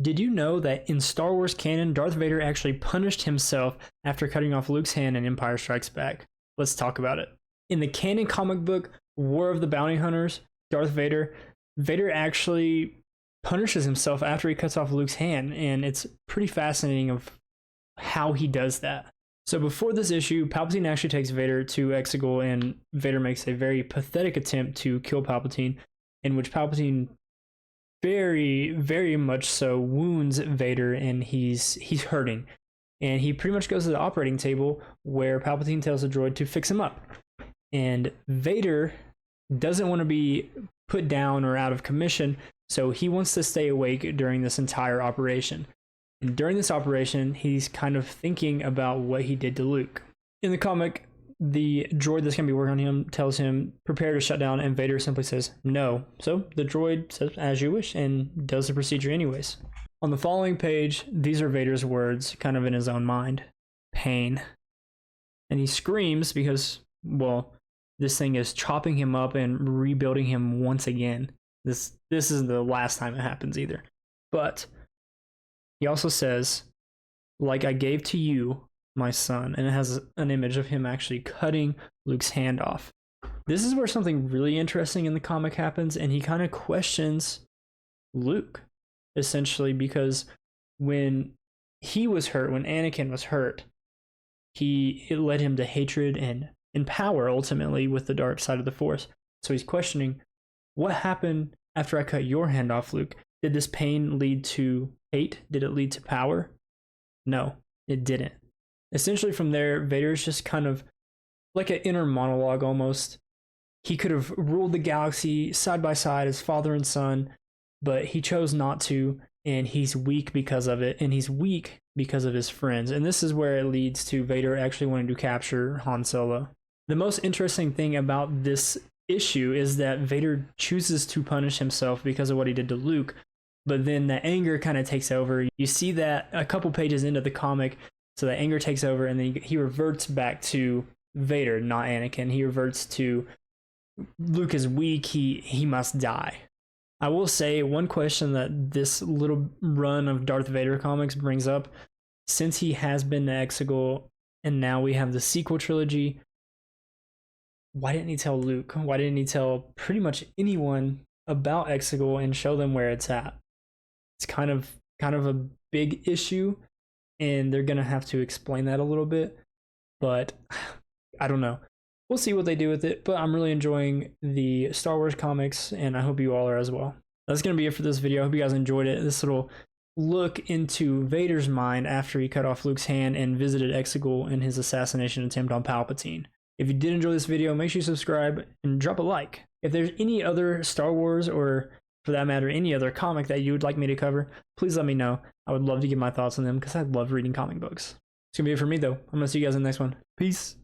Did you know that in Star Wars canon, Darth Vader actually punished himself after cutting off Luke's hand in Empire Strikes Back? Let's talk about it. In the canon comic book, War of the Bounty Hunters, Vader actually punishes himself after he cuts off Luke's hand, and it's pretty fascinating of how he does that. So before this issue, Palpatine actually takes Vader to Exegol, and Vader makes a very pathetic attempt to kill Palpatine, in which Palpatine very, very much so wounds Vader, and he's hurting. And he pretty much goes to the operating table where Palpatine tells the droid to fix him up. And Vader doesn't want to be put down or out of commission, so he wants to stay awake during this entire operation. And during this operation, he's kind of thinking about what he did to Luke. In the comic, the droid that's going to be working on him tells him, prepare to shut down, and Vader simply says, no. So the droid says, as you wish, and does the procedure anyways. On the following page, these are Vader's words, kind of in his own mind. Pain. And he screams because, well, this thing is chopping him up and rebuilding him once again. This isn't the last time it happens either. But he also says, like I gave to you, my son, and it has an image of him actually cutting Luke's hand off. This is where something really interesting in the comic happens, and he kind of questions Luke, essentially, because when he was hurt, when Anakin was hurt, it led him to hatred and power, ultimately, with the dark side of the Force. So he's questioning, what happened after I cut your hand off, Luke? Did this pain lead to hate? Did it lead to power? No, it didn't. Essentially from there, Vader's just kind of like an inner monologue almost. He could have ruled the galaxy side by side as father and son, but he chose not to, and he's weak because of it, and he's weak because of his friends. And this is where it leads to Vader actually wanting to capture Han Solo. The most interesting thing about this issue is that Vader chooses to punish himself because of what he did to Luke, but then the anger kind of takes over. You see that a couple pages into the comic, so the anger takes over, and then he reverts back to Vader, not Anakin. He reverts to Luke is weak, he must die. I will say one question that this little run of Darth Vader comics brings up, since he has been to Exegol and now we have the sequel trilogy, why didn't he tell Luke? Why didn't he tell pretty much anyone about Exegol and show them where it's at? It's kind of a big issue, and they're gonna have to explain that a little bit, but I don't know. We'll see what they do with it, but I'm really enjoying the Star Wars comics, and I hope you all are as well. That's gonna be it for this video. I hope you guys enjoyed it. This little look into Vader's mind after he cut off Luke's hand and visited Exegol in his assassination attempt on Palpatine. If you did enjoy this video, make sure you subscribe and drop a like. If there's any other Star Wars, or for that matter, any other comic that you would like me to cover, please let me know. I would love to get my thoughts on them because I love reading comic books. It's gonna be it for me though. I'm gonna see you guys in the next one. Peace.